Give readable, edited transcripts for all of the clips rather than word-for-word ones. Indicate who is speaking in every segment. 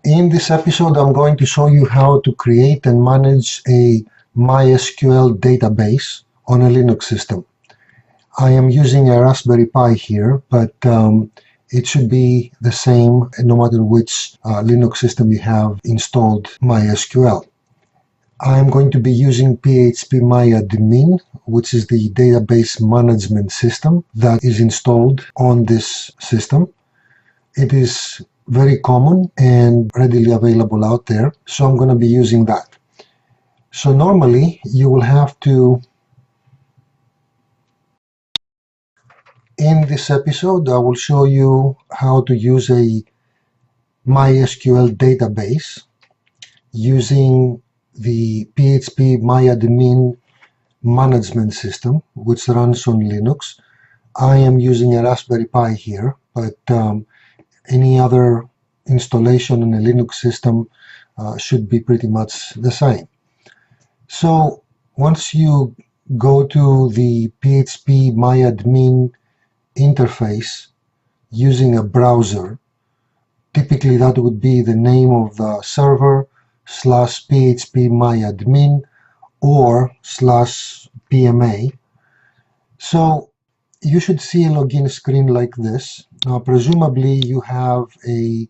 Speaker 1: In this episode, I'm going to show you how to create and manage a MySQL database on a Linux system. I am using a Raspberry Pi here, but it should be the same no matter which Linux system you have installed MySQL. I'm going to be using PHPmyAdmin, which is the database management system that is installed on this system. It is very common and readily available out there, so I'm going to be using that. So normally you will have to, in this episode, I will show you how to use a MySQL database using the PHPmyAdmin management system, which runs on Linux. I am using a Raspberry Pi here, but any other installation on a Linux system should be pretty much the same. So once you go to the PHPmyAdmin interface using a browser, typically that would be the name of the server /PHPmyAdmin or /PMA. So you should see a login screen like this. Now, presumably you have a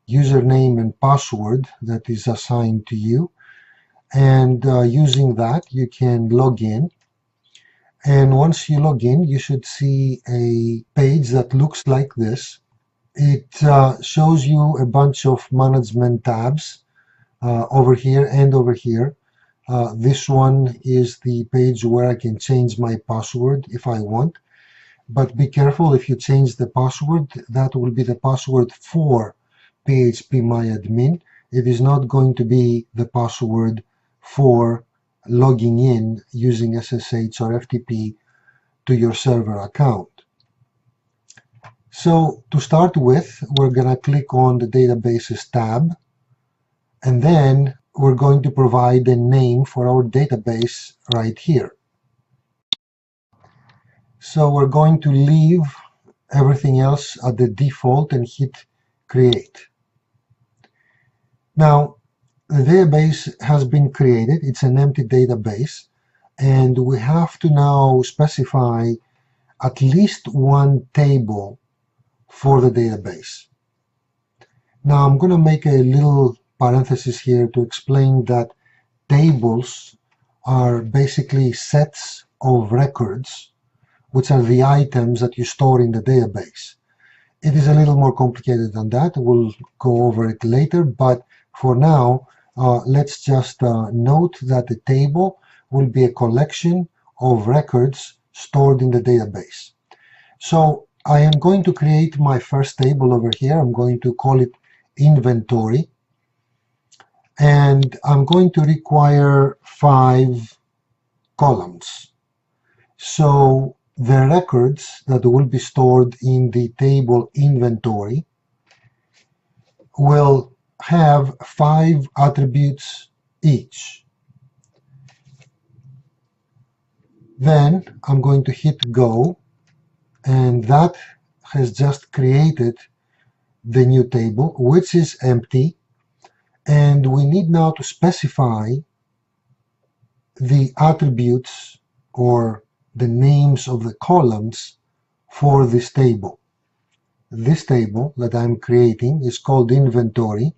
Speaker 1: username and password that is assigned to you, and using that you can log in. And once you log in, you should see a page that looks like this. It shows you a bunch of management tabs over here and over here. This one is the page where I can change my password if I want. But be careful, if you change the password, that will be the password for PHPmyAdmin. It is not going to be the password for logging in using SSH or FTP to your server account. So to start with, we're going to click on the Databases tab, and then we're going to provide a name for our database right here. So we're going to leave everything else at the default and hit create. Now, the database has been created. It's an empty database, and we have to now specify at least one table for the database. Now, I'm going to make a little parenthesis here to explain that tables are basically sets of records, which are the items that you store in the database. It is a little more complicated than that. We'll go over it later, but for now, let's just note that the table will be a collection of records stored in the database. So I am going to create my first table over here. I'm going to call it inventory, and I'm going to require 5 columns. So the records that will be stored in the table inventory will have 5 attributes each. Then I'm going to hit go, and that has just created the new table, which is empty, and we need now to specify the attributes or the names of the columns for this table. This table that I'm creating is called inventory,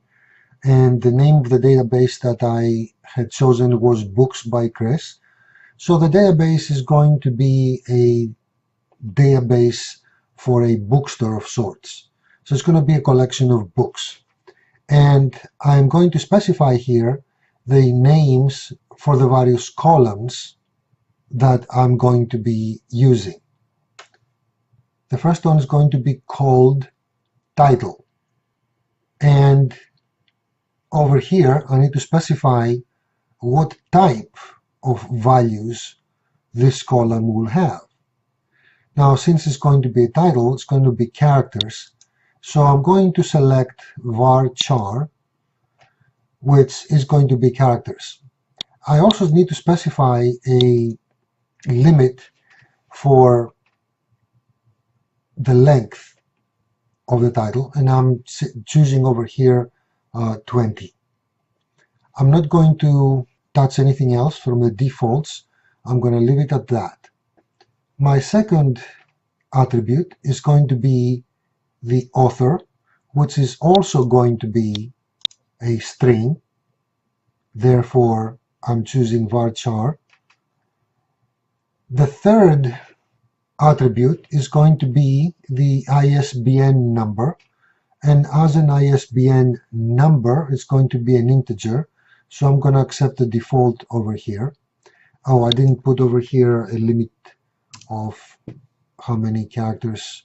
Speaker 1: and the name of the database that I had chosen was Books by Chris. So the database is going to be a database for a bookstore of sorts. So it's going to be a collection of books. And I'm going to specify here the names for the various columns that I'm going to be using. The first one is going to be called title. And over here, I need to specify what type of values this column will have. Now, since it's going to be a title, it's going to be characters. So I'm going to select varchar, which is going to be characters. I also need to specify a limit for the length of the title, and I'm choosing over here 20. I'm not going to touch anything else from the defaults. I'm going to leave it at that. My second attribute is going to be the author, which is also going to be a string. Therefore, I'm choosing varchar. The third attribute is going to be the ISBN number. And as an ISBN number, it's going to be an integer. So I'm going to accept the default over here. Oh, I didn't put over here a limit of how many characters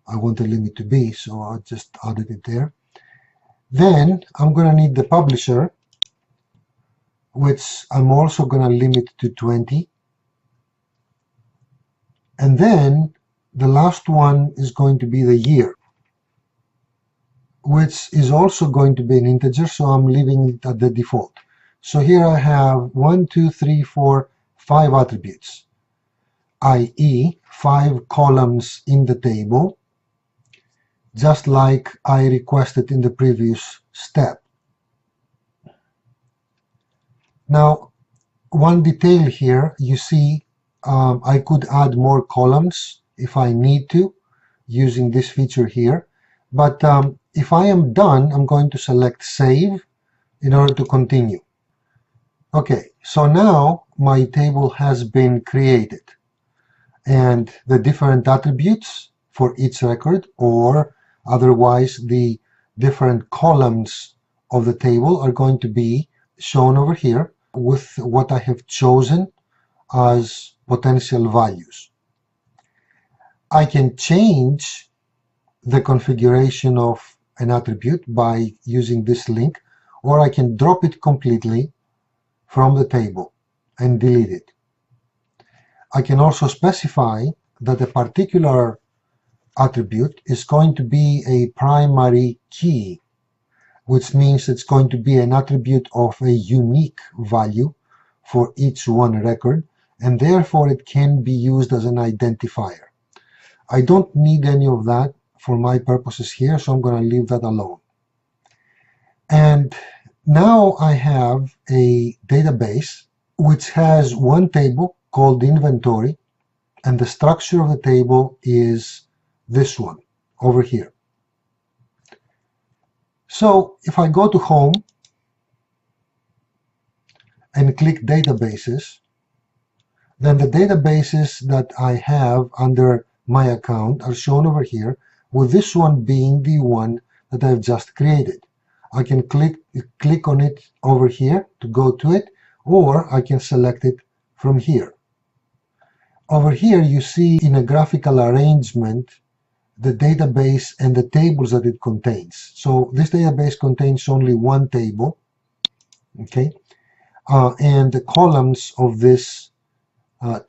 Speaker 1: I want the limit to be, so I just added it there. Then I'm going to need the publisher, which I'm also going to limit to 20. And then the last one is going to be the year, which is also going to be an integer, so I'm leaving it at the default. So here I have 1, 2, 3, 4, 5 attributes, i.e. 5 columns in the table, just like I requested in the previous step. Now, one detail here, you see I could add more columns if I need to using this feature here. But if I am done, I'm going to select Save in order to continue. Okay, so now my table has been created. And the different attributes for each record, or otherwise the different columns of the table, are going to be shown over here with what I have chosen as potential values. I can change the configuration of an attribute by using this link, or I can drop it completely from the table and delete it. I can also specify that a particular attribute is going to be a primary key, which means it's going to be an attribute of a unique value for each one record, and therefore it can be used as an identifier. I don't need any of that for my purposes here, so I'm going to leave that alone. And now I have a database which has one table called inventory, and the structure of the table is this one over here. So if I go to Home and click Databases, then the databases that I have under my account are shown over here, with this one being the one that I've just created. I can click on it over here to go to it, or I can select it from here. Over here you see in a graphical arrangement the database and the tables that it contains. So this database contains only one table, okay, and the columns of this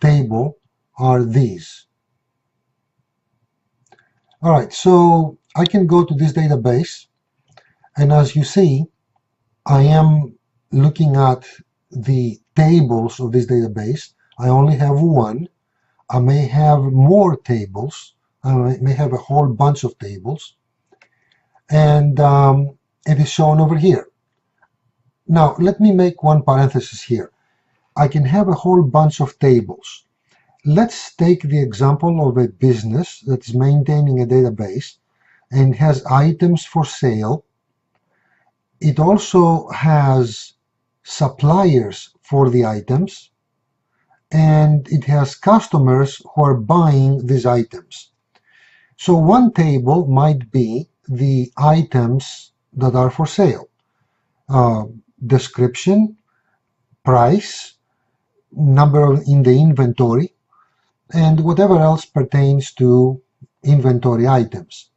Speaker 1: table are these. All right, so I can go to this database, and as you see, I am looking at the tables of this database. I only have one. I may have more tables. I may have a whole bunch of tables, and it is shown over here. Now, let me make one parenthesis here. I can have a whole bunch of tables. Let's take the example of a business that is maintaining a database and has items for sale. It also has suppliers for the items, and it has customers who are buying these items. So one table might be the items that are for sale. Description, price, number in the inventory, and whatever else pertains to inventory items.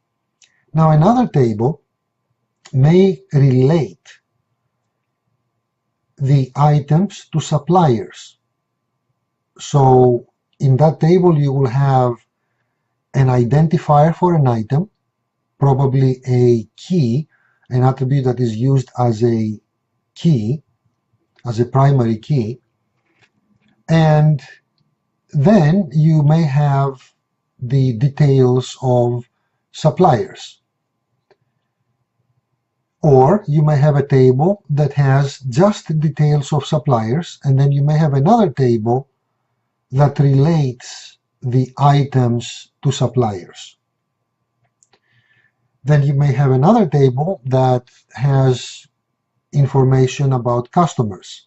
Speaker 1: Now another table may relate the items to suppliers. So in that table you will have an identifier for an item, probably a key, an attribute that is used as a key, as a primary key, and then you may have the details of suppliers. Or you may have a table that has just details of suppliers, and then you may have another table that relates the items to suppliers. Then you may have another table that has information about customers,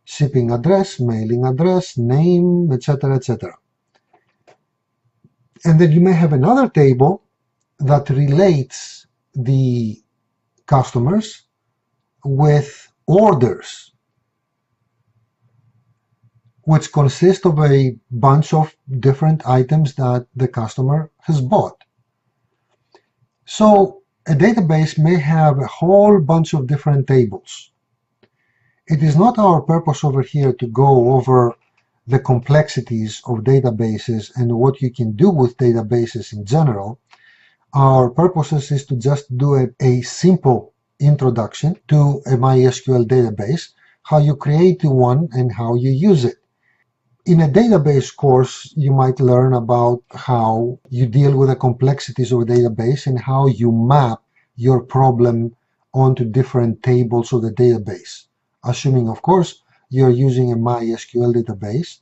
Speaker 1: shipping address, mailing address, name, etc., etc. And then you may have another table that relates the customers with orders, which consist of a bunch of different items that the customer has bought. So a database may have a whole bunch of different tables. It is not our purpose over here to go over the complexities of databases and what you can do with databases in general. Our purpose is to just do a simple introduction to a MySQL database, how you create one and how you use it. In a database course, you might learn about how you deal with the complexities of a database and how you map your problem onto different tables of the database, assuming, of course, you're using a MySQL database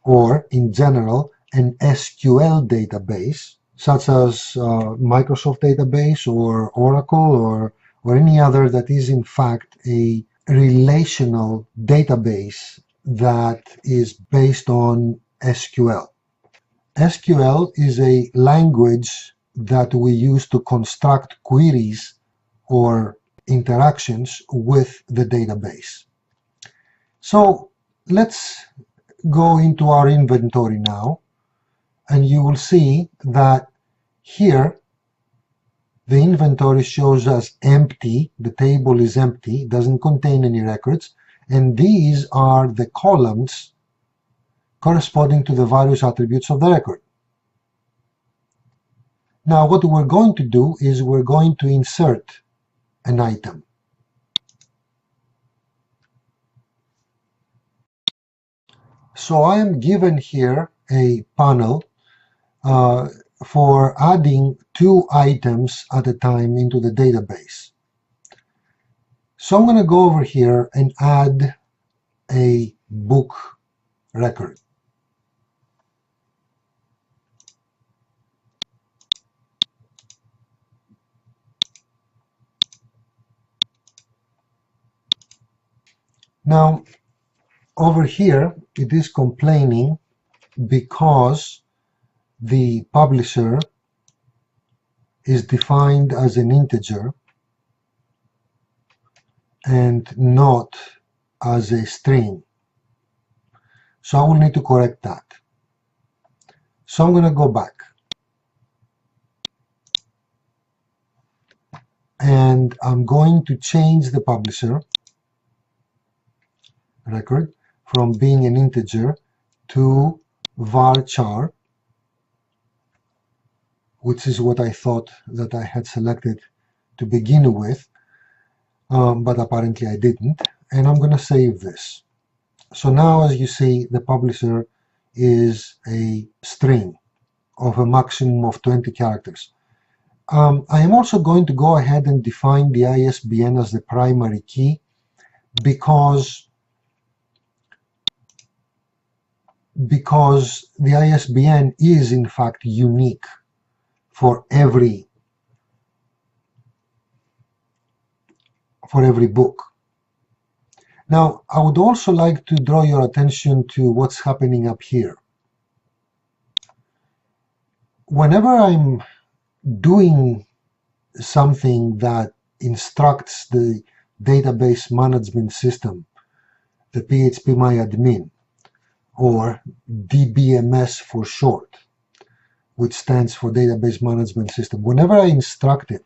Speaker 1: or, in general, an SQL database, such as Microsoft database or Oracle or any other that is, in fact, a relational database that is based on SQL. SQL is a language that we use to construct queries or interactions with the database. So let's go into our inventory now, and you will see that here the inventory shows us empty. The table is empty, doesn't contain any records. And these are the columns corresponding to the various attributes of the record. Now what we're going to do is we're going to insert an item. So I am given here a panel for adding 2 items at a time into the database. So I'm going to go over here and add a book record. Now, over here, it is complaining because the publisher is defined as an integer and not as a string. So I will need to correct that. So I'm going to go back. And I'm going to change the publisher record from being an integer to varchar, which is what I thought that I had selected to begin with, but apparently I didn't. And I'm going to save this. So now, as you see, the publisher is a string of a maximum of 20 characters. I am also going to go ahead and define the ISBN as the primary key because the ISBN is in fact unique for every book. Now, I would also like to draw your attention to what's happening up here. Whenever I'm doing something that instructs the database management system, the PHPmyAdmin, or DBMS for short, which stands for Database Management System, whenever I instruct it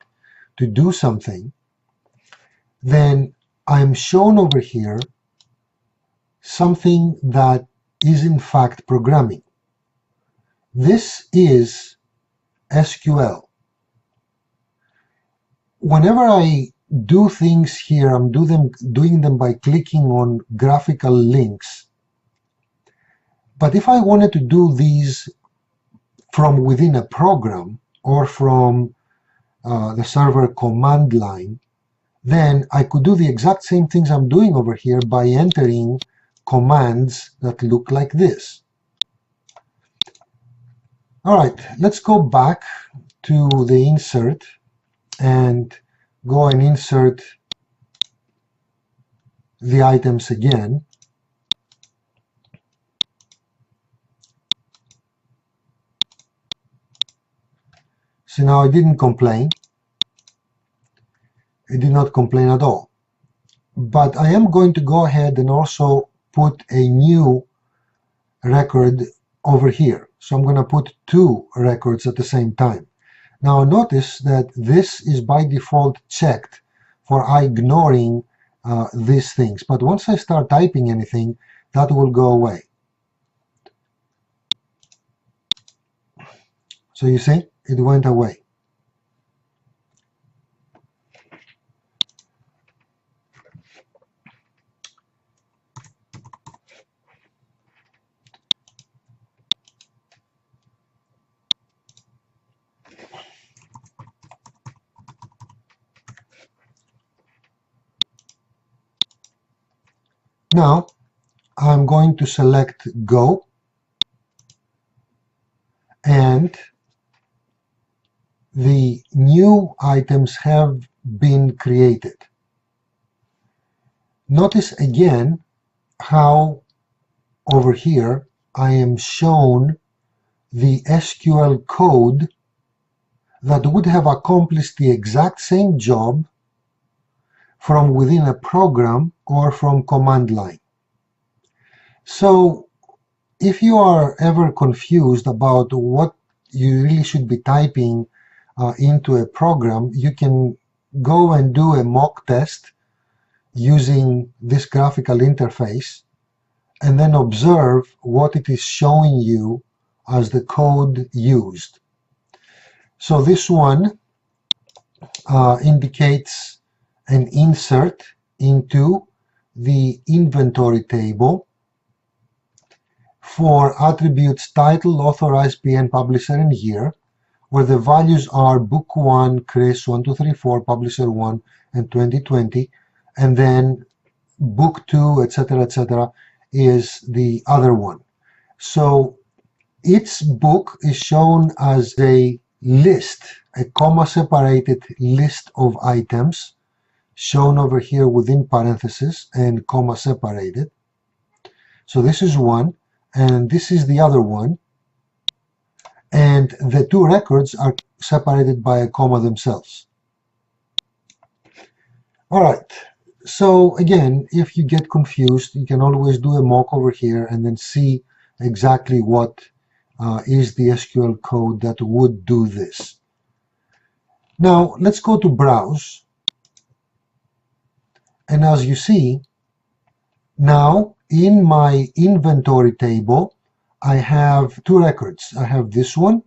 Speaker 1: to do something, then I'm shown over here something that is in fact programming. This is SQL. Whenever I do things here, I'm doing them by clicking on graphical links. But if I wanted to do these from within a program or from the server command line, then I could do the exact same things I'm doing over here by entering commands that look like this. All right, let's go back to the insert and go and insert the items again. So now I didn't complain. It did not complain at all. But I am going to go ahead and also put a new record over here. So I'm going to put two records at the same time. Now notice that this is by default checked for ignoring these things. But once I start typing anything, that will go away. So you see, it went away. Now I'm going to select Go, and the new items have been created. Notice again how over here I am shown the SQL code that would have accomplished the exact same job from within a program or from command line. So if you are ever confused about what you really should be typing into a program, you can go and do a mock test using this graphical interface and then observe what it is showing you as the code used. So this one indicates an insert into the inventory table for attributes title, author, ISBN, publisher, and year, where the values are book 1, Chris 1234, publisher 1, and 2020, and then book 2, etc., is the other one. So each book is shown as a list, a comma-separated list of items, shown over here within parentheses and comma-separated. So this is one, and this is the other one, and the two records are separated by a comma themselves. All right, so again, if you get confused, you can always do a mock over here and then see exactly what is the SQL code that would do this. Now let's go to Browse, and as you see, now in my inventory table I have two records. I have this one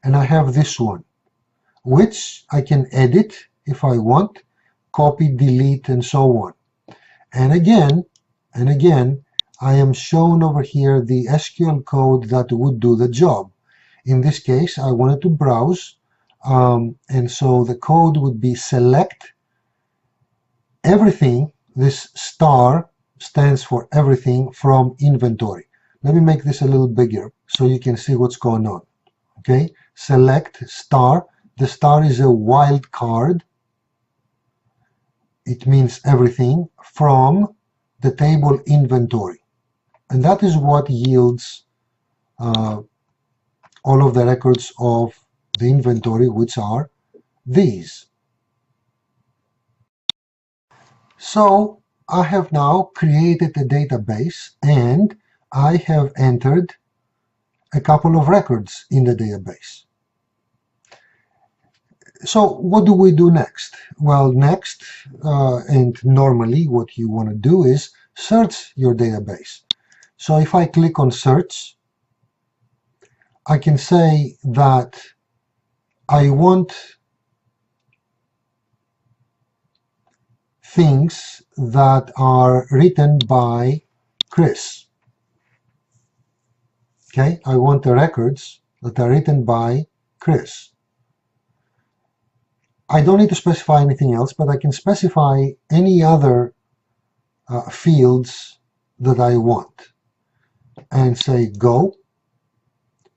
Speaker 1: and I have this one, which I can edit if I want, copy, delete, and so on. And again, I am shown over here the SQL code that would do the job. In this case, I wanted to browse, and so the code would be select everything. This star stands for everything from inventory. Let me make this a little bigger so you can see what's going on. Okay, select star. The star is a wild card. It means everything from the table inventory. And that is what yields all of the records of the inventory, which are these. So I have now created a database and I have entered a couple of records in the database. So what do we do next? Well, next, and normally what you want to do is search your database. So if I click on search, I can say that I want things that are written by Chris. Okay, I want the records that are written by Chris. I don't need to specify anything else, but I can specify any other fields that I want and say go,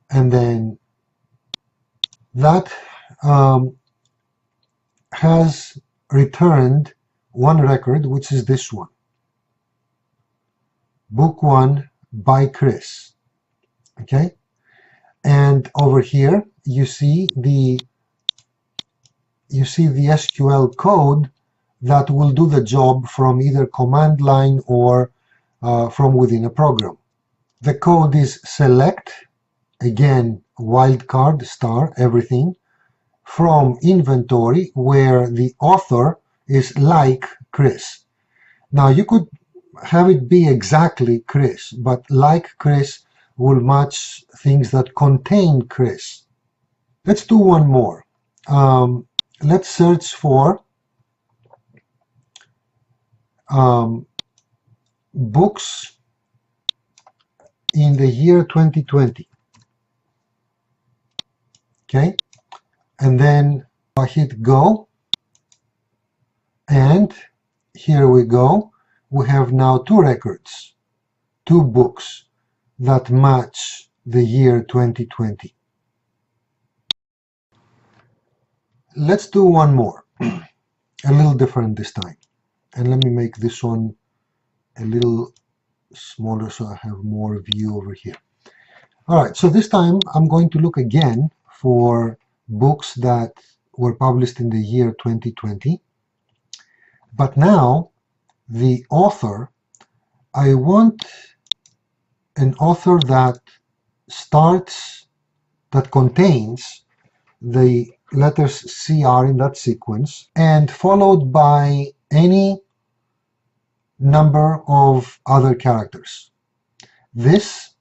Speaker 1: and then that has returned one record, which is this one, book 1 by Chris. Okay, and over here you see the SQL code that will do the job from either command line or from within a program. The code is select, again wildcard star everything, from inventory where the author is like Chris. Now you could have it be exactly Chris, but like Chris will match things that contain Chris. Let's do one more. Let's search for books in the year 2020. Okay, and then I hit go, and here we go. We have now two records, two books that match the year 2020. Let's do one more, a little different this time. And let me make this one a little smaller so I have more view over here. All right, so this time I'm going to look again for books that were published in the year 2020. But now the author, I want an author that contains the letters CR in that sequence and followed by any number of other characters. This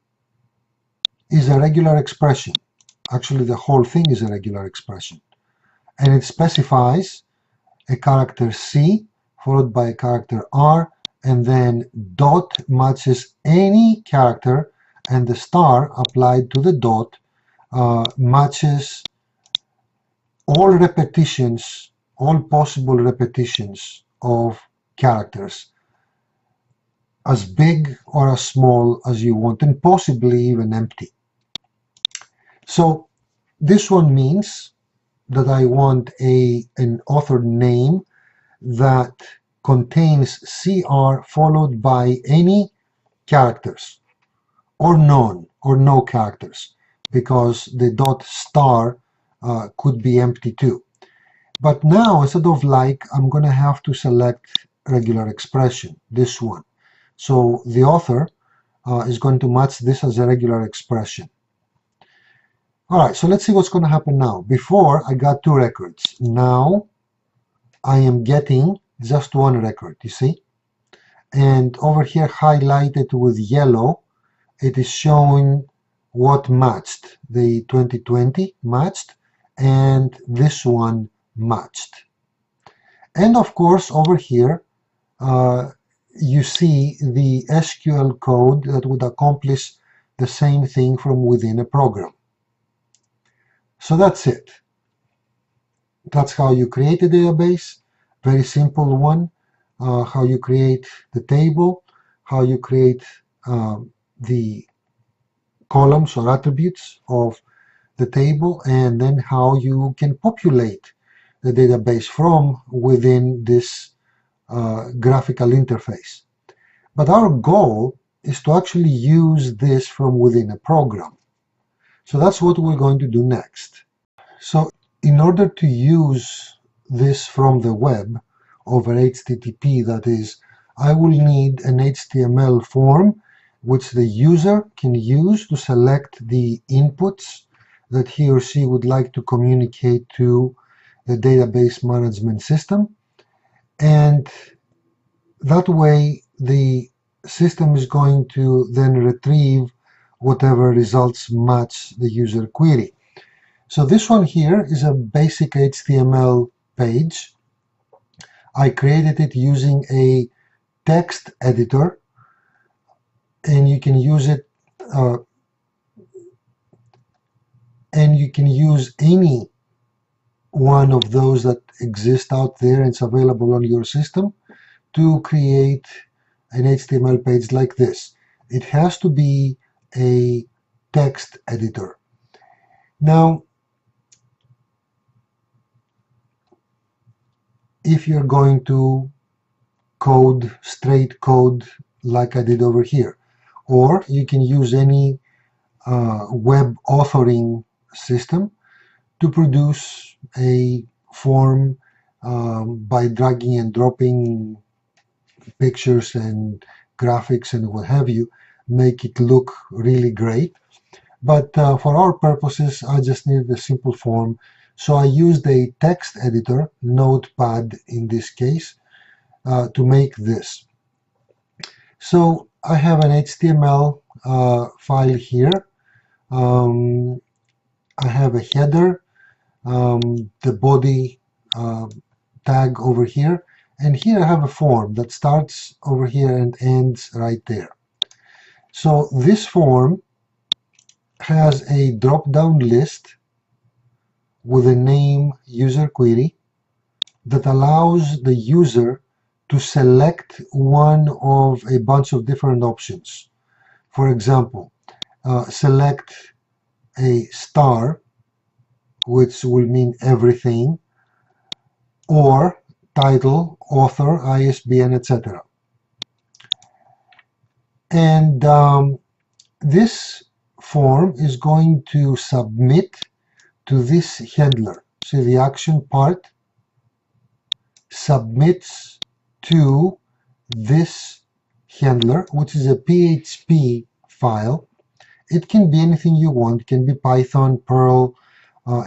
Speaker 1: is a regular expression. Actually, the whole thing is a regular expression. And it specifies a character C followed by a character R, and then dot matches any character, and the star applied to the dot matches all repetitions, all possible repetitions of characters, as big or as small as you want, and possibly even empty. So this one means that I want an author name that contains CR followed by any characters, or none, or no characters, because the dot star could be empty too. But now, instead of like, I'm going to have to select regular expression, this one. So the author is going to match this as a regular expression. All right, so let's see what's going to happen now. Before, I got two records. Now I am getting just one record, you see? And over here, highlighted with yellow, it is showing what matched. The 2020 matched, and this one matched. And of course, over here, you see the SQL code that would accomplish the same thing from within a program. So that's it. That's how you create a database. Very simple one. How you create the table, how you create the columns or attributes of the table, and then how you can populate the database from within this graphical interface. But our goal is to actually use this from within a program. So that's what we're going to do next. So in order to use this from the web over HTTP, that is, I will need an HTML form which the user can use to select the inputs that he or she would like to communicate to the database management system. And that way the system is going to then retrieve whatever results match the user query. So this one here is a basic HTML page. I created it using a text editor, and you can use it and you can use any one of those that exist out there and it's available on your system to create an HTML page like this. It has to be a text editor. Now, if you're going to code, straight code like I did over here, or you can use any web authoring system to produce a form by dragging and dropping pictures and graphics and what have you, make it look really great. But for our purposes, I just needed a simple form. So I used a text editor, Notepad in this case, to make this. So I have an HTML file here. I have a header, the body tag over here, and here I have a form that starts over here and ends right there. So this form has a drop-down list with a name user query that allows the user to select one of a bunch of different options. For example, select a star, which will mean everything, or title, author, ISBN, etc. And this form is going to submit to this handler. See, the action part submits to this handler, which is a PHP file. It can be anything you want. It can be Python, Perl,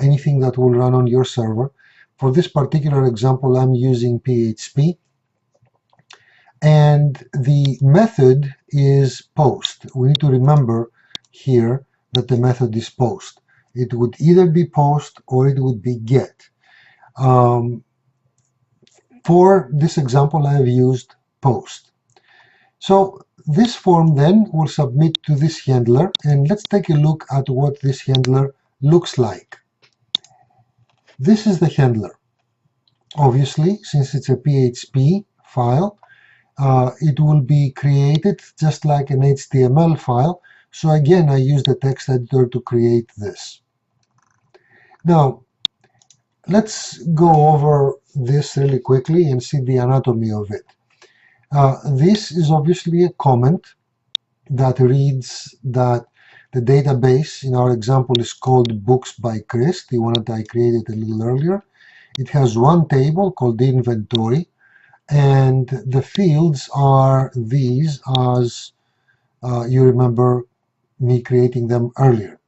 Speaker 1: anything that will run on your server. For this particular example, I'm using PHP. And the method is post. We need to remember here that the method is post. It would either be post or it would be get. For this example, I have used post. So this form then will submit to this handler, and let's take a look at what this handler looks like. This is the handler. Obviously, since it's a PHP file, it will be created just like an HTML file. So again, I use the text editor to create this. Now, let's go over this really quickly and see the anatomy of it. This is obviously a comment that reads that the database in our example is called Books by Chris, the one that I created a little earlier. It has one table called inventory, and the fields are these, as you remember me creating them earlier.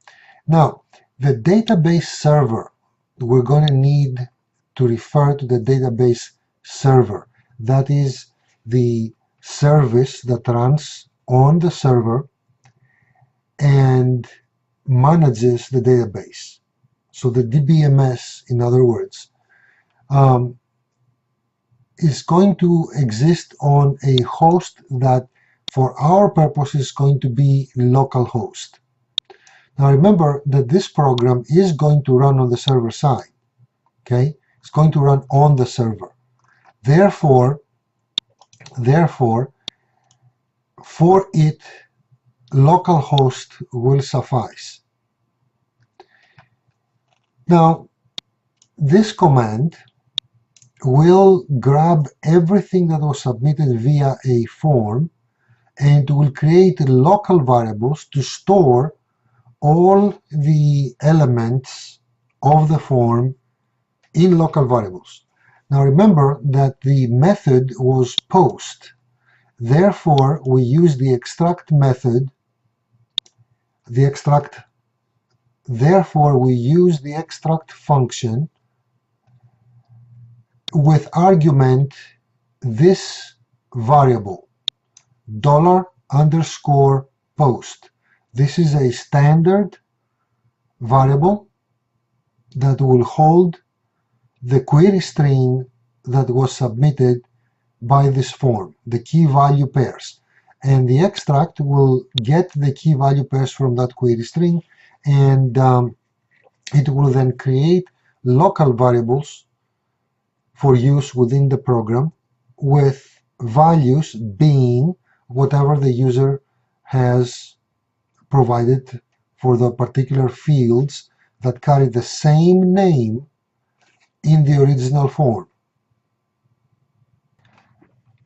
Speaker 1: Now, the database server, we're going to need to refer to the database server. That is the service that runs on the server and manages the database. So the DBMS, in other words, is going to exist on a host that for our purpose is going to be localhost. Now remember that this program is going to run on the server side. Okay, it's going to run on the server. Therefore, for it, localhost will suffice. Now, this command will grab everything that was submitted via a form and will create local variables to store all the elements of the form in local variables. Now remember that the method was post. Therefore, we use the extract method, therefore we use the extract function with argument this variable, $_post. This is a standard variable that will hold the query string that was submitted by this form, the key value pairs. And the extract will get the key value pairs from that query string, and it will then create local variables for use within the program, with values being whatever the user has provided for the particular fields that carry the same name in the original form.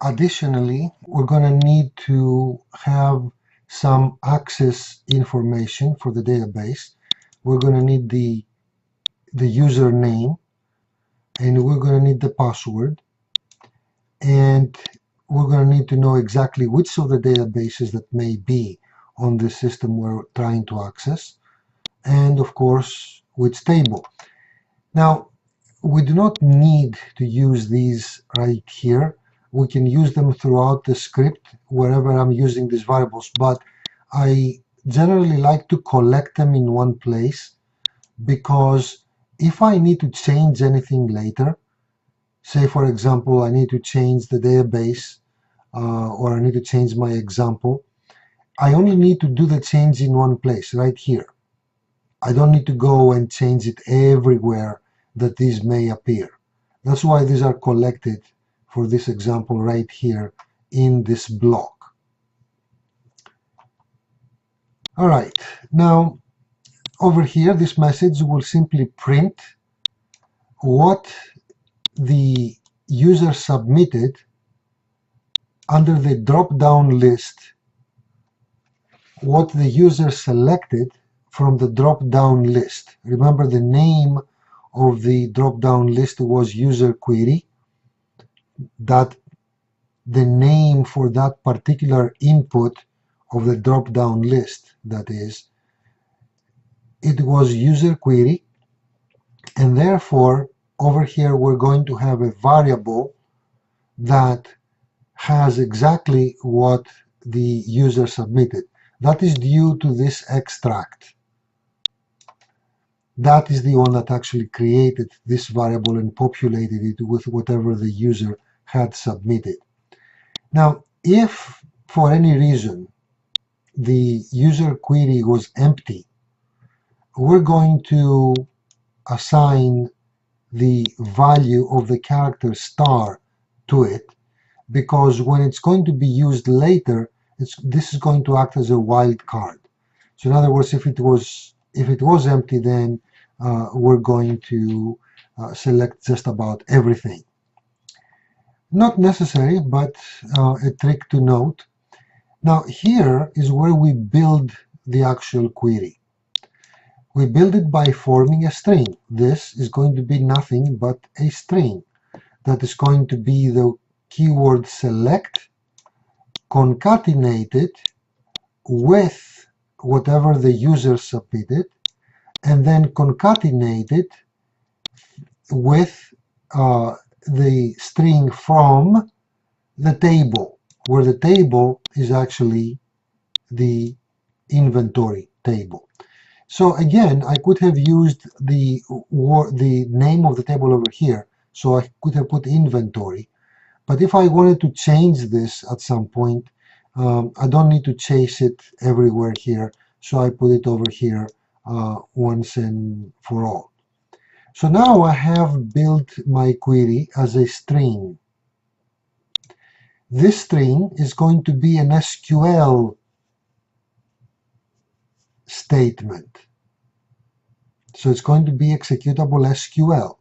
Speaker 1: Additionally, we're going to need to have some access information for the database. We're going to need the username, and we're going to need the password, and we're going to need to know exactly which of the databases that may be on the system we're trying to access, and of course which table. Now, we do not need to use these right here. We can use them throughout the script wherever I'm using these variables, but I generally like to collect them in one place, because if I need to change anything later, say for example I need to change the database or I need to change my example, I only need to do the change in one place, right here. I don't need to go and change it everywhere that these may appear. That's why these are collected for this example right here in this block. All right, now over here this message will simply print what the user submitted under the drop-down list, what the user selected from the drop-down list. Remember, the name of the drop-down list was user query, that the name for that particular input of the drop-down list, that is, it was user query, and therefore over here we're going to have a variable that has exactly what the user submitted. That is due to this extract. That is the one that actually created this variable and populated it with whatever the user had submitted. Now, if for any reason the user query was empty, we're going to assign the value of the character star to it, because when it's going to be used later, this is going to act as a wildcard. So in other words, if it was empty, then we're going to select just about everything. Not necessary, but a trick to note. Now here is where we build the actual query. We build it by forming a string. This is going to be nothing but a string that is going to be the keyword select concatenated with whatever the user submitted, and then concatenated with the string from the table, where the table is actually the inventory table. So again, I could have used the name of the table over here, so I could have put inventory. But if I wanted to change this at some point, I don't need to chase it everywhere here, so I put it over here once and for all. So now I have built my query as a string. This string is going to be an SQL statement. So it's going to be executable SQL.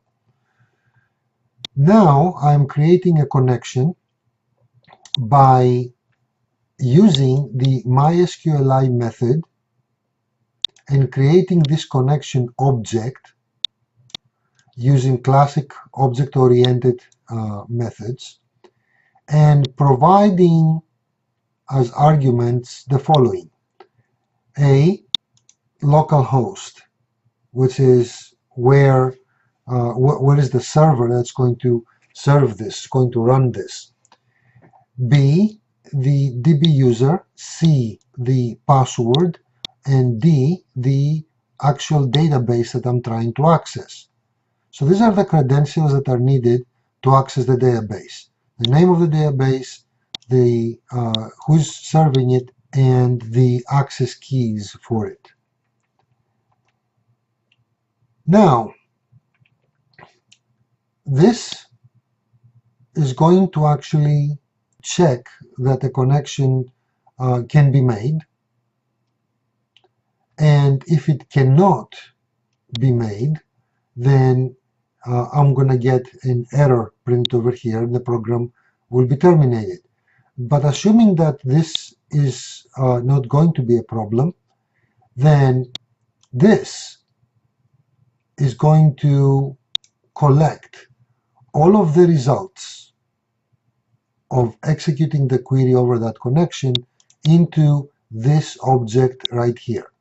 Speaker 1: Now I'm creating a connection by using the MySQLi method and creating this connection object using classic object-oriented methods, and providing as arguments the following: A, localhost, which is where is the server that's going to serve this, going to run this. B, the DB user. C, the password. And D, the actual database that I'm trying to access. So these are the credentials that are needed to access the database: the name of the database, the who's serving it, and the access keys for it. Now, this is going to actually check that a connection can be made, and if it cannot be made, then I'm going to get an error printed over here and the program will be terminated. But assuming that this is not going to be a problem, then this is going to collect all of the results of executing the query over that connection into this object right here.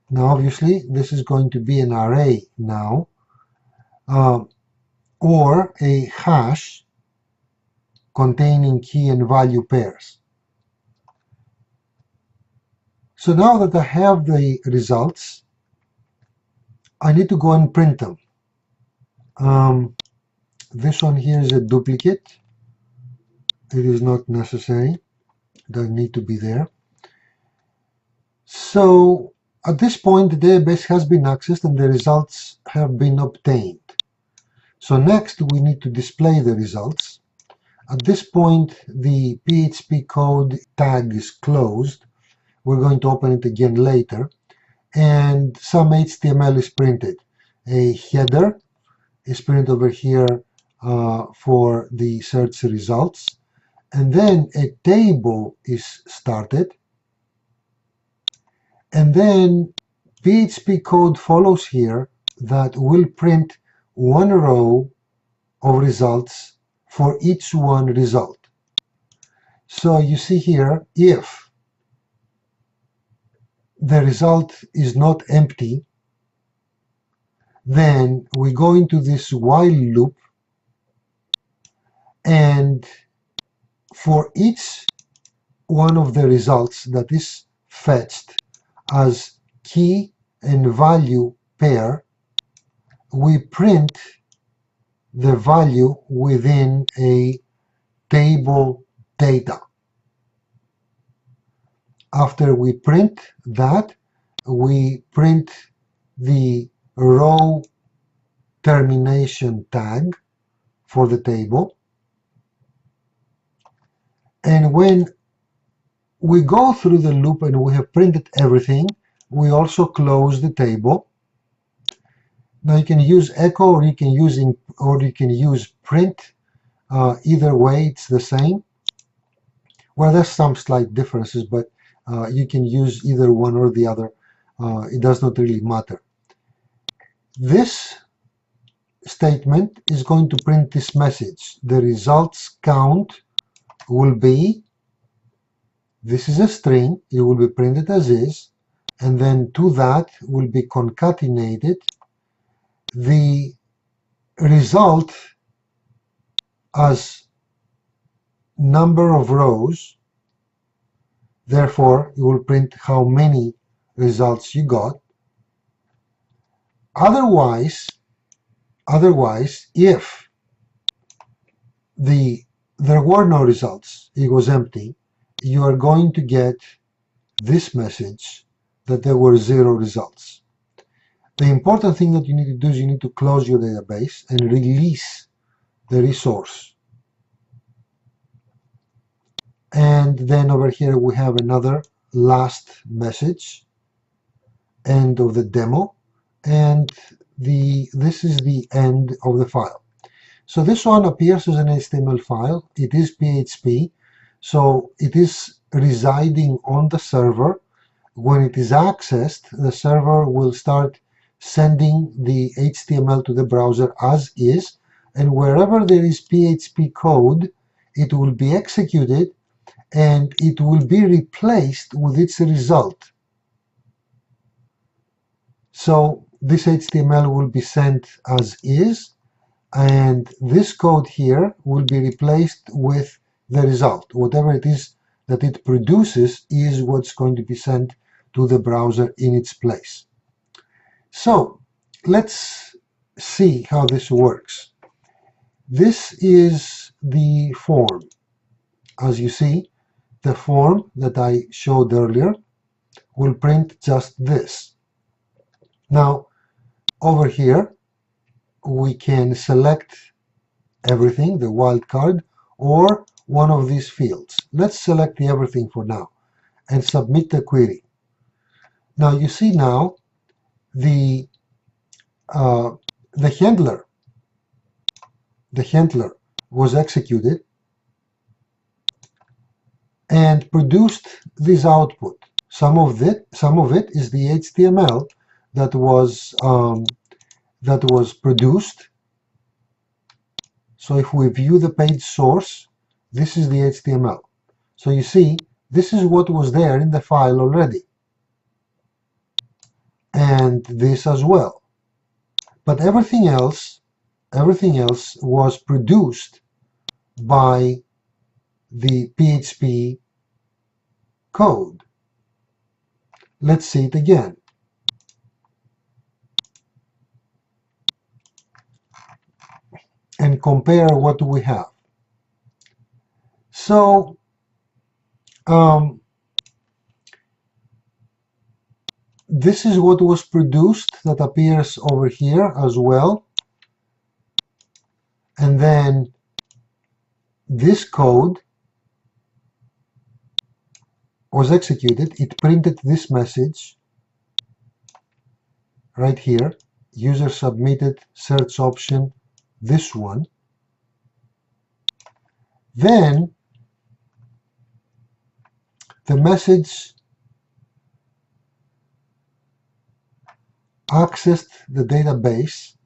Speaker 1: Now obviously this is going to be an array now, or a hash containing key and value pairs. So now that I have the results, I need to go and print them. This one here is a duplicate. It is not necessary. It doesn't need to be there. So at this point, the database has been accessed and the results have been obtained. So next, we need to display the results. At this point, the PHP code tag is closed. We're going to open it again later. And some HTML is printed. A header is printed over here for the search results. And then a table is started. And then PHP code follows here that will print one row of results for each one result. So you see here, if the result is not empty, then we go into this while loop, and for each one of the results that is fetched as key and value pair, we print the value within a table data. After we print that, we print the row termination tag for the table. And when we go through the loop and we have printed everything, we also close the table. Now you can use echo, or you can use print. Either way, it's the same. Well, there's some slight differences, but you can use either one or the other. It does not really matter. This statement is going to print this message. The results count will be, this is a string, it will be printed as is, and then to that will be concatenated the result as number of rows. Therefore, it will print how many results you got. Otherwise, if there were no results, it was empty, you are going to get this message that there were 0 results. The important thing that you need to do is you need to close your database and release the resource. And then over here we have another last message, end of the demo, and this is the end of the file. So this one appears as an HTML file. It is PHP, so it is residing on the server. When it is accessed, the server will start sending the HTML to the browser as is, and wherever there is PHP code, it will be executed and it will be replaced with its result. So this HTML will be sent as is, and this code here will be replaced with the result. Whatever it is that it produces is what's going to be sent to the browser in its place. So let's see how this works. This is the form. As you see, the form that I showed earlier will print just this. Now, over here, we can select everything, the wildcard, or one of these fields. Let's select the everything for now and submit the query. Now you see now the handler was executed and produced this output. Some of it is the HTML that was produced. So if we view the page source, this is the HTML. So you see, this is what was there in the file already, and this as well. But everything else was produced by the PHP code. Let's see it again. And compare what we have. So this is what was produced that appears over here as well. And then this code was executed. It printed this message right here. User submitted search option, this one. Then the message accessed the database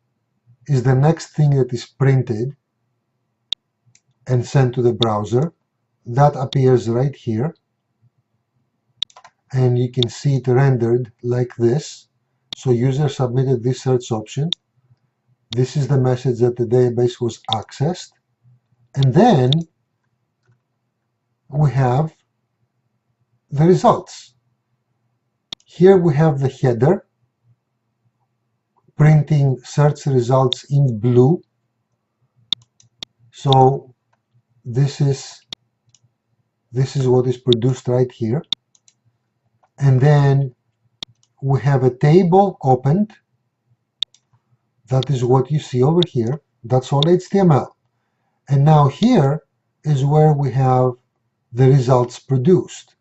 Speaker 1: is the next thing that is printed and sent to the browser. That appears right here, and you can see it rendered like this. So user submitted this search option. This is the message that the database was accessed. And then we have the results. Here we have the header printing search results in blue. So this is what is produced right here. And then we have a table opened. That is what you see over here. That's all HTML. And now here is where we have the results produced.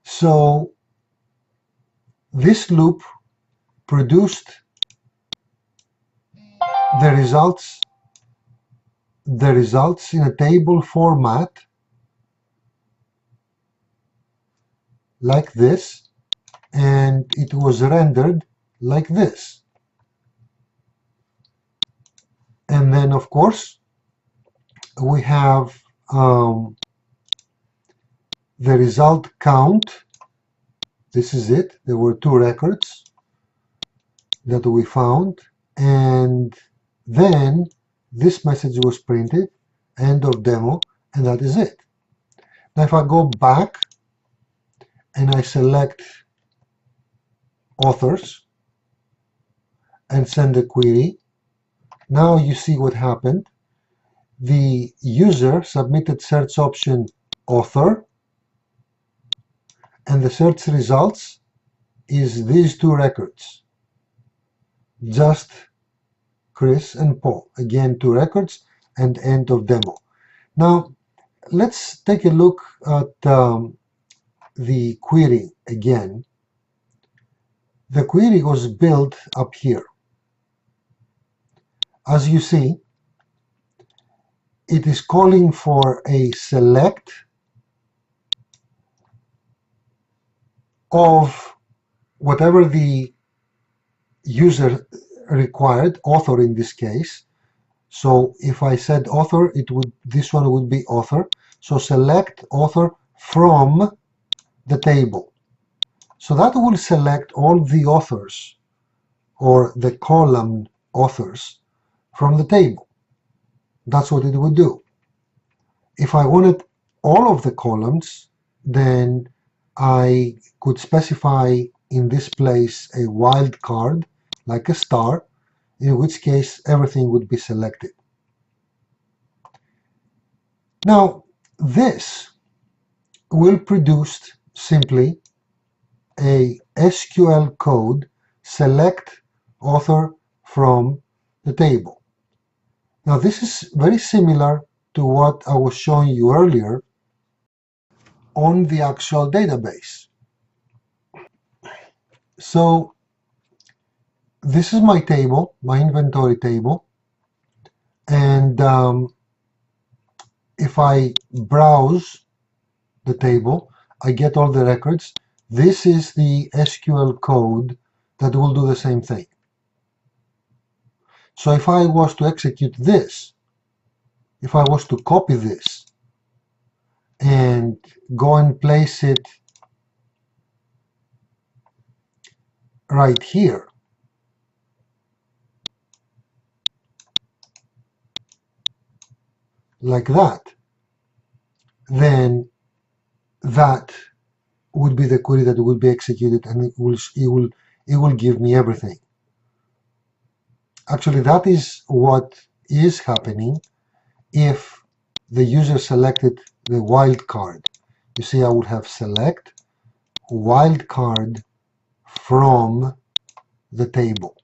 Speaker 1: So this loop produced the results in a table format like this, and it was rendered like this. And then of course we have the result count. This is it. There were 2 records that we found, and then this message was printed, end of demo, and that is it. Now if I go back and I select authors and send a query, now you see what happened. The user submitted search option author, and the search results is these 2 records, just Chris and Paul. Again, 2 records and end of demo. Now let's take a look at the query again. The query was built up here. As you see, it is calling for a select of whatever the user required, author in this case. So if I said author, this one would be author. So select author from the table. So that will select all the authors, or the column authors, from the table. That's what it would do. If I wanted all of the columns, then I could specify in this place a wildcard, like a star, in which case everything would be selected. Now, this will produce simply a SQL code, select author from the table. Now this is very similar to what I was showing you earlier on the actual database. So this is my table, my inventory table, and if I browse the table, I get all the records. This is the SQL code that will do the same thing. So if I was to execute this, if I was to copy this and go and place it right here, like that, then that would be the query that will be executed, and it will give me everything. Actually, that is what is happening if the user selected the wildcard. You see, I would have select wildcard from the table.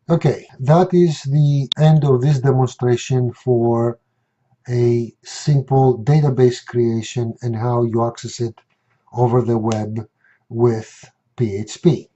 Speaker 1: Okay, that is the end of this demonstration for a simple database creation and how you access it over the web with PHP.